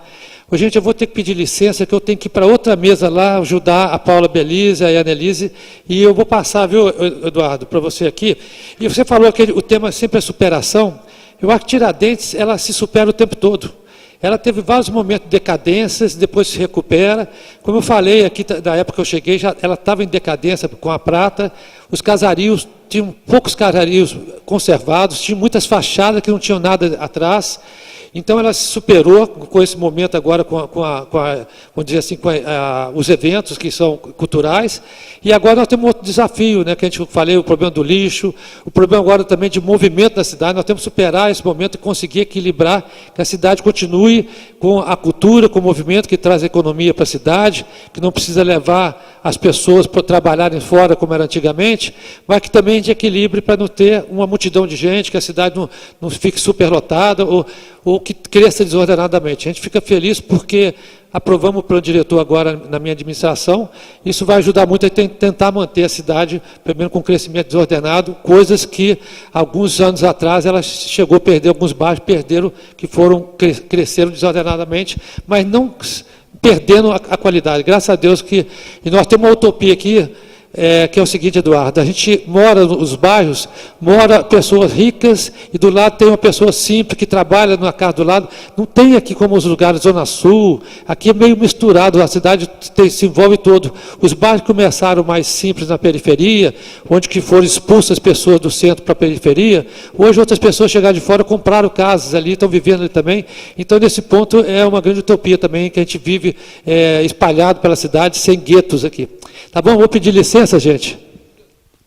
Ô, gente, eu vou ter que pedir licença, que eu tenho que ir para outra mesa lá, ajudar a Paula Belize, a Annelise, e eu vou passar, viu, Eduardo, para você aqui. E você falou que o tema sempre é superação. Eu acho que Tiradentes, ela se supera o tempo todo. Ela teve vários momentos de decadências, depois se recupera. Como eu falei aqui, da época que eu cheguei, ela estava em decadência com a prata. Os casarios, tinham poucos casarios conservados, tinham muitas fachadas que não tinham nada atrás. Então, ela se superou com esse momento agora, vamos dizer assim, os eventos que são culturais. E agora nós temos outro desafio, né, que a gente falei, o problema do lixo, o problema agora também de movimento da cidade. Nós temos que superar esse momento e conseguir equilibrar, que a cidade continue com a cultura, com o movimento que traz economia para a cidade, que não precisa levar as pessoas para trabalharem fora, como era antigamente, mas que também de equilíbrio para não ter uma multidão de gente, que a cidade não fique superlotada ou que cresça desordenadamente. A gente fica feliz porque aprovamos o plano diretor agora na minha administração. Isso vai ajudar muito a tentar manter a cidade, primeiro com crescimento desordenado, coisas que alguns anos atrás ela chegou a perder, alguns bairros cresceram desordenadamente, mas não perdendo a qualidade. Graças a Deus e nós temos uma utopia aqui, que é o seguinte, Eduardo, a gente mora nos bairros, mora pessoas ricas e do lado tem uma pessoa simples que trabalha na casa do lado. Não tem aqui como os lugares Zona Sul, aqui é meio misturado, a cidade se envolve todo. Os bairros começaram mais simples na periferia, onde que foram expulsas pessoas do centro para a periferia. Hoje outras pessoas chegaram de fora, compraram casas ali, estão vivendo ali também. Então, nesse ponto, é uma grande utopia também, que a gente vive espalhado pela cidade, sem guetos aqui. Tá bom? Vou pedir licença, gente.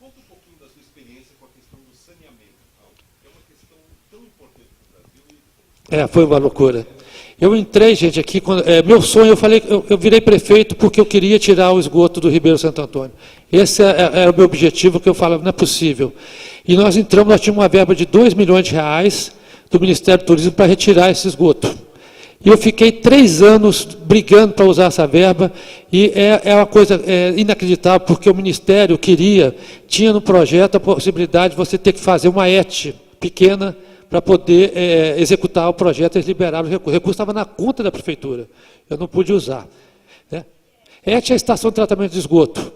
Conta um pouquinho da sua experiência com a questão do saneamento. É uma questão tão importante para o Brasil. Foi uma loucura. Eu entrei, gente, aqui, meu sonho, eu virei prefeito porque eu queria tirar o esgoto do Ribeiro Santo Antônio. Esse era o meu objetivo, que eu falava, não é possível. E nós entramos, nós tínhamos uma verba de R$2 milhões do Ministério do Turismo para retirar esse esgoto. E eu fiquei 3 anos brigando para usar essa verba, e é uma coisa inacreditável, porque o Ministério tinha no projeto a possibilidade de você ter que fazer uma ET pequena para poder executar o projeto. Eles liberaram o recurso. O recurso estava na conta da prefeitura, eu não pude usar. Né? ET é a estação de tratamento de esgoto.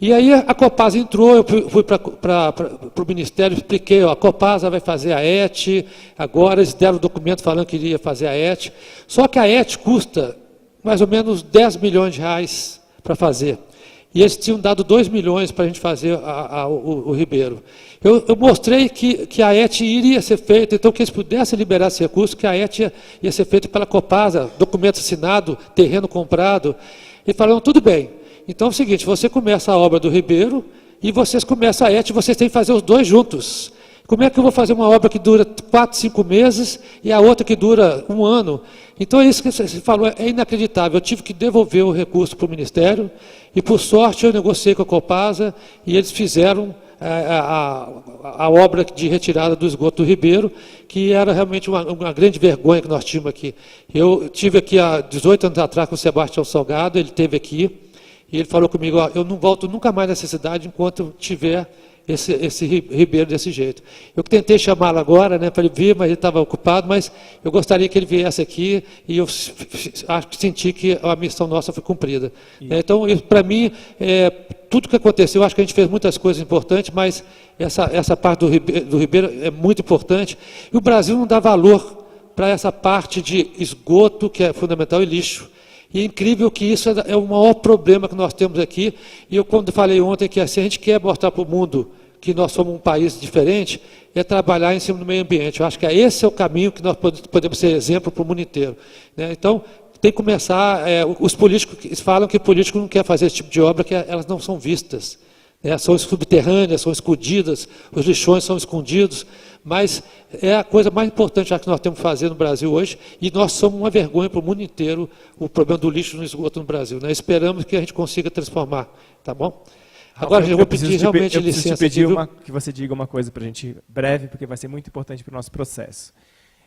E aí a Copasa entrou, eu fui para o Ministério, expliquei, a Copasa vai fazer a ET, agora eles deram o documento falando que iria fazer a ET, só que a ET custa mais ou menos R$10 milhões para fazer. e eles tinham dado 2 milhões para a gente fazer o Ribeiro. Eu mostrei que a ET iria ser feita, então que eles pudessem liberar esse recurso, que a ET ia ser feita pela Copasa, documento assinado, terreno comprado. E falaram, tudo bem, então é o seguinte, você começa a obra do Ribeiro e vocês começam a ET, vocês têm que fazer os dois juntos. Como é que eu vou fazer uma obra que dura 4, 5 meses e a outra que dura 1 ano? Então, é isso que você falou, é inacreditável. Eu tive que devolver o recurso para o Ministério e, por sorte, eu negociei com a Copasa e eles fizeram a obra de retirada do esgoto do Ribeiro, que era realmente uma grande vergonha que nós tínhamos aqui. Eu tive aqui há 18 anos atrás com o Sebastião Salgado, ele esteve aqui, e ele falou comigo, ó, eu não volto nunca mais nessa cidade enquanto tiver esse Ribeiro desse jeito. Eu tentei chamá-lo agora, né, para ele vir, mas ele estava ocupado, mas eu gostaria que ele viesse aqui e eu senti que a missão nossa foi cumprida. Então, para mim, tudo que aconteceu, acho que a gente fez muitas coisas importantes, mas essa parte do Ribeiro é muito importante. E o Brasil não dá valor para essa parte de esgoto, que é fundamental, e lixo. E é incrível que isso é o maior problema que nós temos aqui. E eu, quando falei ontem, que se a gente quer mostrar para o mundo que nós somos um país diferente, é trabalhar em cima do meio ambiente. Eu acho que esse é o caminho que nós podemos ser exemplo para o mundo inteiro. Né? Então, tem que começar... os políticos falam que o político não quer fazer esse tipo de obra, que elas não são vistas. Né? São subterrâneas, são escondidas, os lixões são escondidos, mas é a coisa mais importante que nós temos que fazer no Brasil hoje, e nós somos uma vergonha para o mundo inteiro, o problema do lixo no esgoto no Brasil. Né? Esperamos que a gente consiga transformar, tá bom? Agora, eu vou pedir realmente licença. Eu preciso te pedir que você diga uma coisa para a gente breve, porque vai ser muito importante para o nosso processo.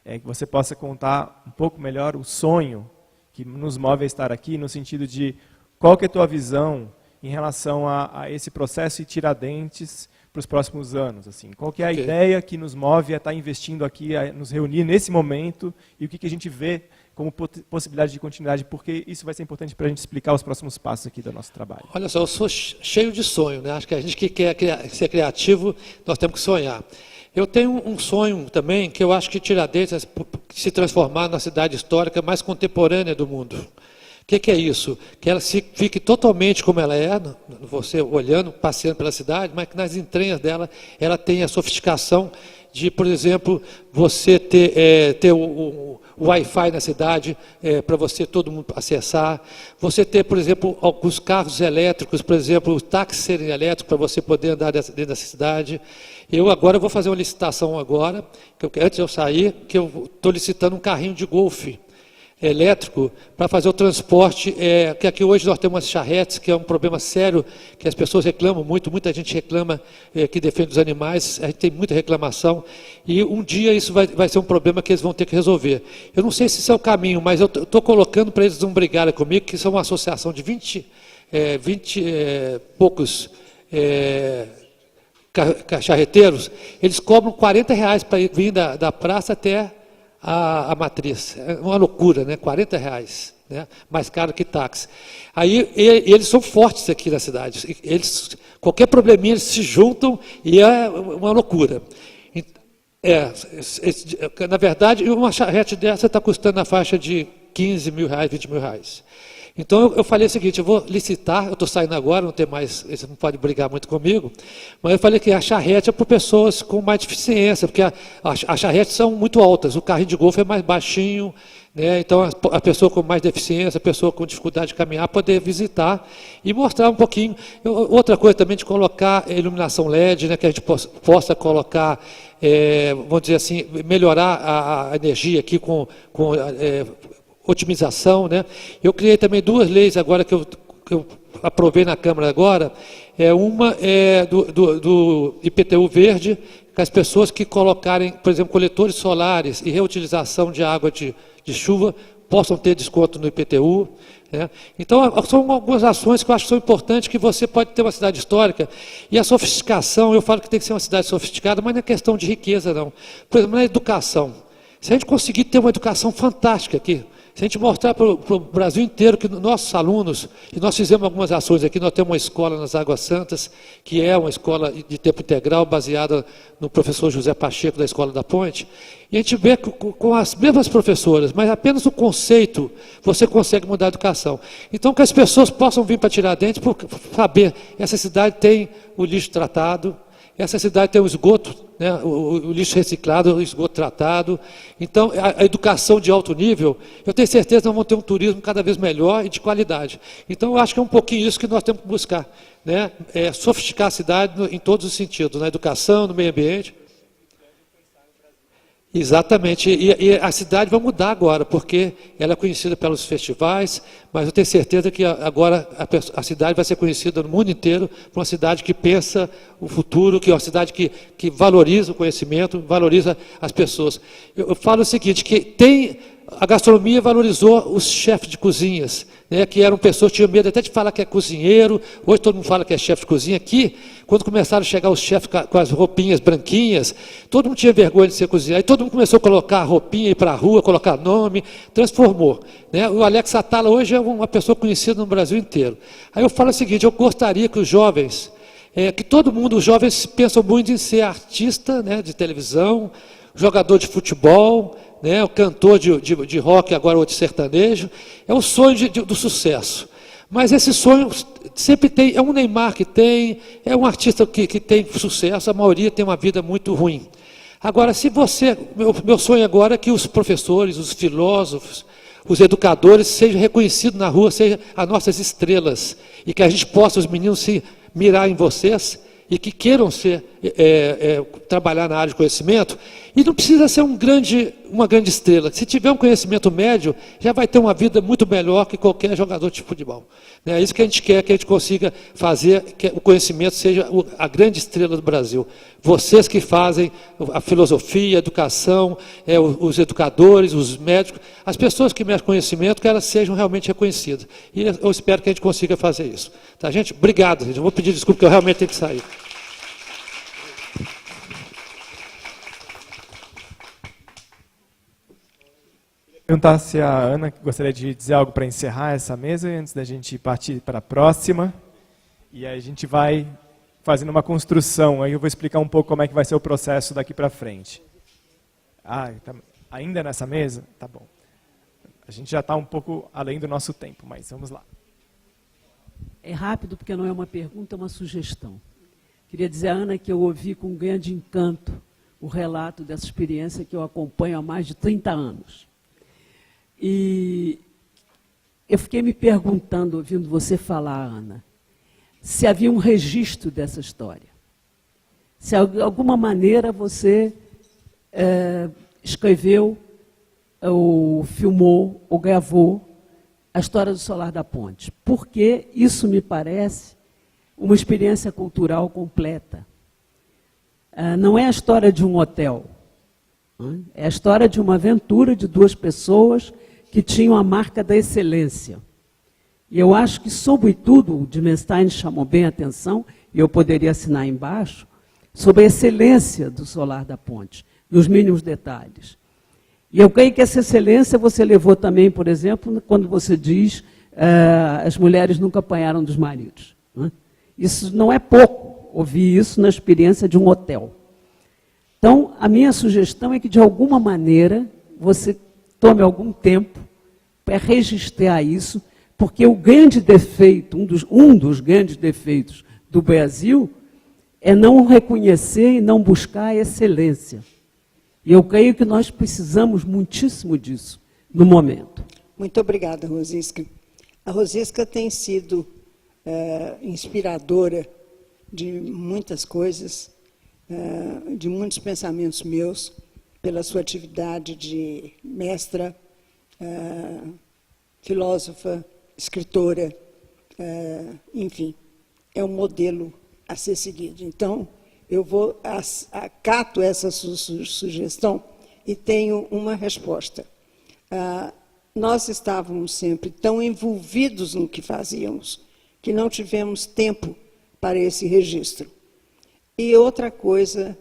Que você possa contar um pouco melhor o sonho que nos move a estar aqui, no sentido de qual que é a tua visão em relação a esse processo e Tiradentes para os próximos anos. Assim. Qual que é a ideia que nos move a estar investindo aqui, a nos reunir nesse momento, e o que a gente vê como possibilidade de continuidade, porque isso vai ser importante para a gente explicar os próximos passos aqui do nosso trabalho. Olha só, eu sou cheio de sonho, né? Acho que a gente que quer ser criativo, nós temos que sonhar. Eu tenho um sonho também, que eu acho que Tiradentes se transformar na cidade histórica mais contemporânea do mundo. O que é isso? Que ela fique totalmente como ela é, você olhando, passeando pela cidade, mas que nas entranhas dela ela tem a sofisticação de, por exemplo, você ter o Wi-Fi na cidade para você, todo mundo acessar. Você ter, por exemplo, alguns carros elétricos, por exemplo, os táxis serem elétricos para você poder andar dentro dessa cidade. Eu agora vou fazer uma licitação agora, antes de eu sair, que eu estou licitando um carrinho de golfe elétrico para fazer o transporte, que aqui hoje nós temos as charretes, que é um problema sério, que as pessoas reclamam muito, muita gente reclama que defende os animais, a gente tem muita reclamação, e um dia isso vai ser um problema que eles vão ter que resolver. Eu não sei se esse é o caminho, mas eu estou colocando para eles não brigarem comigo, que são uma associação de 20 poucos charreteiros, eles cobram R$40 para vir da praça até a matriz. É uma loucura, né? R$40, né? Mais caro que táxi. Aí eles são fortes aqui na cidade. Qualquer probleminha eles se juntam e é uma loucura. Na verdade, uma charrete dessa está custando na faixa de R$15 mil, R$20 mil. Então eu falei o seguinte, eu vou licitar, eu estou saindo agora, não tem mais, você não pode brigar muito comigo, mas eu falei que a charrete é para pessoas com mais deficiência, porque as charretes são muito altas, o carrinho de golfe é mais baixinho, né? Então a pessoa com mais deficiência, a pessoa com dificuldade de caminhar, poder visitar e mostrar um pouquinho. Outra coisa também de colocar iluminação LED, né, que a gente possa colocar, vamos dizer assim, melhorar a energia aqui com otimização, né? Eu criei também 2 leis agora que eu aprovei na Câmara agora. Uma é do IPTU verde, que as pessoas que colocarem, por exemplo, coletores solares e reutilização de água de chuva possam ter desconto no IPTU. Né? Então, são algumas ações que eu acho que são importantes, que você pode ter uma cidade histórica. E a sofisticação, eu falo que tem que ser uma cidade sofisticada, mas não é questão de riqueza, não. Por exemplo, na educação. Se a gente conseguir ter uma educação fantástica aqui, Se a gente mostrar para o Brasil inteiro que nossos alunos, e nós fizemos algumas ações aqui, nós temos uma escola nas Águas Santas, que é uma escola de tempo integral, baseada no professor José Pacheco, da Escola da Ponte, e a gente vê que com as mesmas professoras, mas apenas o conceito, você consegue mudar a educação. Então, que as pessoas possam vir para Tiradentes, por saber, essa cidade tem o lixo tratado, essa cidade tem o esgoto, né, o lixo reciclado, o esgoto tratado. Então, a educação de alto nível, eu tenho certeza que nós vamos ter um turismo cada vez melhor e de qualidade. Então, eu acho que é um pouquinho isso que nós temos que buscar, né, sofisticar a cidade em todos os sentidos, na educação, no meio ambiente. Exatamente, e a cidade vai mudar agora, porque ela é conhecida pelos festivais, mas eu tenho certeza que agora a cidade vai ser conhecida no mundo inteiro por uma cidade que pensa o futuro, que é uma cidade que valoriza o conhecimento, valoriza as pessoas. Eu falo o seguinte, que a gastronomia valorizou os chefes de cozinhas, né, que eram pessoas que tinham medo até de falar que é cozinheiro, hoje todo mundo fala que é chefe de cozinha. Aqui, quando começaram a chegar os chefes com as roupinhas branquinhas, todo mundo tinha vergonha de ser cozinheiro, aí todo mundo começou a colocar a roupinha, ir para a rua, colocar nome, transformou. Né? O Alex Atala hoje é uma pessoa conhecida no Brasil inteiro. Aí eu falo o seguinte, eu gostaria que os jovens, os jovens pensam muito em ser artista, né, de televisão, jogador de futebol, né, o cantor de rock, agora o de sertanejo, é o sonho do sucesso. Mas esse sonho sempre tem, é um Neymar que tem, é um artista que tem sucesso, a maioria tem uma vida muito ruim. Agora, meu sonho agora é que os professores, os filósofos, os educadores sejam reconhecidos na rua, sejam as nossas estrelas, e que a gente possa, os meninos, se mirar em vocês, e que queiram trabalhar na área de conhecimento, e não precisa ser uma grande estrela. Se tiver um conhecimento médio, já vai ter uma vida muito melhor que qualquer jogador de futebol. É isso que a gente quer, que a gente consiga fazer, que o conhecimento seja a grande estrela do Brasil. Vocês que fazem a filosofia, a educação, os educadores, os médicos, as pessoas que mexem com conhecimento, que elas sejam realmente reconhecidas. E eu espero que a gente consiga fazer isso. Tá, gente? Obrigado, gente. Eu vou pedir desculpa, porque eu realmente tenho que sair. Perguntar se a Ana gostaria de dizer algo para encerrar essa mesa, antes da gente partir para a próxima. E aí a gente vai fazendo uma construção, aí eu vou explicar um pouco como é que vai ser o processo daqui para frente. Tá ainda nessa mesa? Tá bom. A gente já está um pouco além do nosso tempo, mas vamos lá. É rápido, porque não é uma pergunta, é uma sugestão. Queria dizer a Ana que eu ouvi com grande encanto o relato dessa experiência que eu acompanho há mais de 30 anos. E eu fiquei me perguntando, ouvindo você falar, Ana, se havia um registro dessa história. Se de alguma maneira você escreveu, ou filmou, ou gravou a história do Solar da Ponte. Porque isso me parece uma experiência cultural completa. Não é a história de um hotel. É a história de uma aventura de duas pessoas que tinham a marca da excelência. E eu acho que, sobretudo, o Dimenstein chamou bem a atenção, e eu poderia assinar embaixo, sobre a excelência do Solar da Ponte, nos mínimos detalhes. E eu creio que essa excelência você levou também, por exemplo, quando você diz as mulheres nunca apanharam dos maridos. Isso não é pouco, ouvir isso na experiência de um hotel. Então, a minha sugestão é que, de alguma maneira, você tome algum tempo para registrar isso, porque o grande defeito, um dos grandes defeitos do Brasil é não reconhecer e não buscar a excelência. E eu creio que nós precisamos muitíssimo disso no momento. Muito obrigada, Rosisca. A Rosisca tem sido inspiradora de muitas coisas, de muitos pensamentos meus, pela sua atividade de mestra, filósofa, escritora, enfim, é um modelo a ser seguido. Então, eu acato essa sugestão e tenho uma resposta. Nós estávamos sempre tão envolvidos no que fazíamos que não tivemos tempo para esse registro. E outra coisa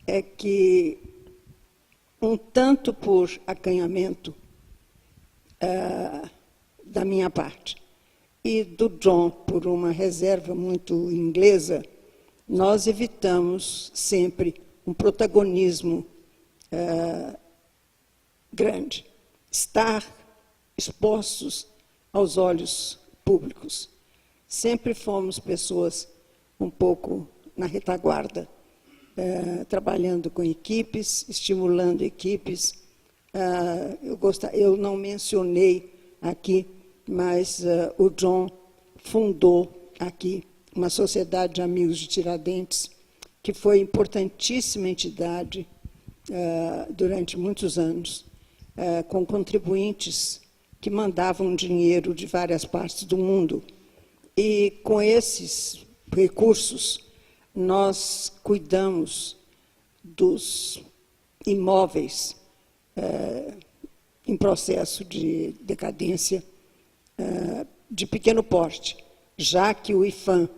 é que, um tanto por acanhamento, da minha parte. E do John, por uma reserva muito inglesa, nós evitamos sempre um protagonismo grande, estar expostos aos olhos públicos. Sempre fomos pessoas um pouco na retaguarda, trabalhando com equipes, estimulando equipes. Eu não mencionei aqui, mas o John fundou aqui uma sociedade de amigos de Tiradentes, que foi importantíssima entidade durante muitos anos, com contribuintes que mandavam dinheiro de várias partes do mundo. E com esses recursos, nós cuidamos dos imóveis em processo de decadência de pequeno porte, já que o IFAM,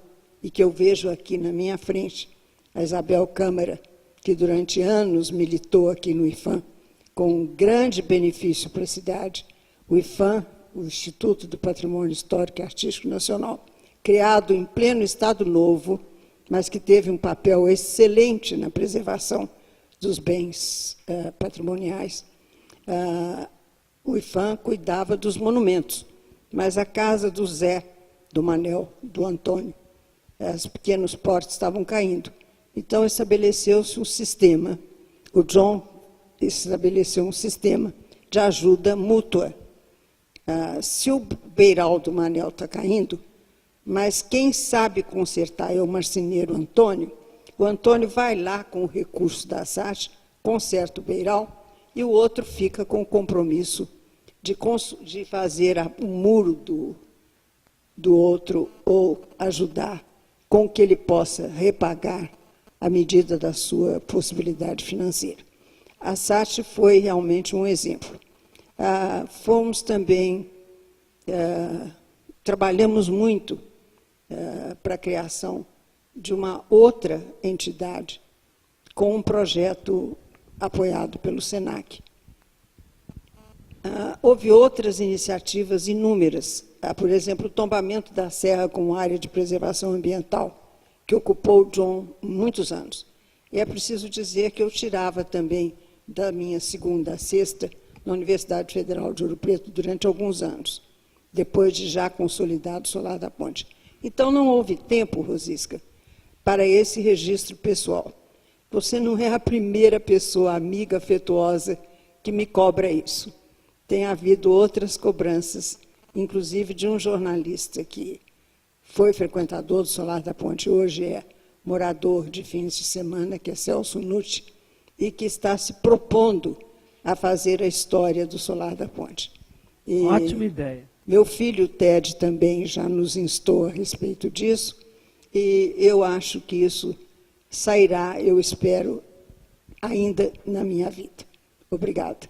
e que eu vejo aqui na minha frente, a Isabel Câmara, que durante anos militou aqui no IFAM, com um grande benefício para a cidade, o IFAM, o Instituto do Patrimônio Histórico e Artístico Nacional, criado em pleno Estado Novo, mas que teve um papel excelente na preservação dos bens patrimoniais. O IFAM cuidava dos monumentos, mas a casa do Zé, do Manel, do Antônio, os pequenos portes estavam caindo. Então, estabeleceu-se um sistema, o John estabeleceu um sistema de ajuda mútua. Se o beiral do Manel está caindo, mas quem sabe consertar é o marceneiro Antônio, o Antônio vai lá com o recurso da SAT, conserta o beiral, e o outro fica com o compromisso de fazer o muro do outro ou ajudar com que ele possa repagar à medida da sua possibilidade financeira. A SAT foi realmente um exemplo. Fomos também, trabalhamos muito para a criação de uma outra entidade com um projeto apoiado pelo SENAC. Houve outras iniciativas inúmeras, por exemplo, o tombamento da serra como área de preservação ambiental, que ocupou o John muitos anos. E é preciso dizer que eu tirava também da minha segunda a sexta na Universidade Federal de Ouro Preto durante alguns anos, depois de já consolidado o Solar da Ponte. Então, não houve tempo, Rosisca, para esse registro pessoal. Você não é a primeira pessoa amiga, afetuosa, que me cobra isso. Tem havido outras cobranças, inclusive de um jornalista que foi frequentador do Solar da Ponte, hoje é morador de fins de semana, que é Celso Nucci, e que está se propondo a fazer a história do Solar da Ponte. E ótima ideia. Meu filho, Ted, também já nos instou a respeito disso, e eu acho que isso sairá, eu espero, ainda na minha vida. Obrigada.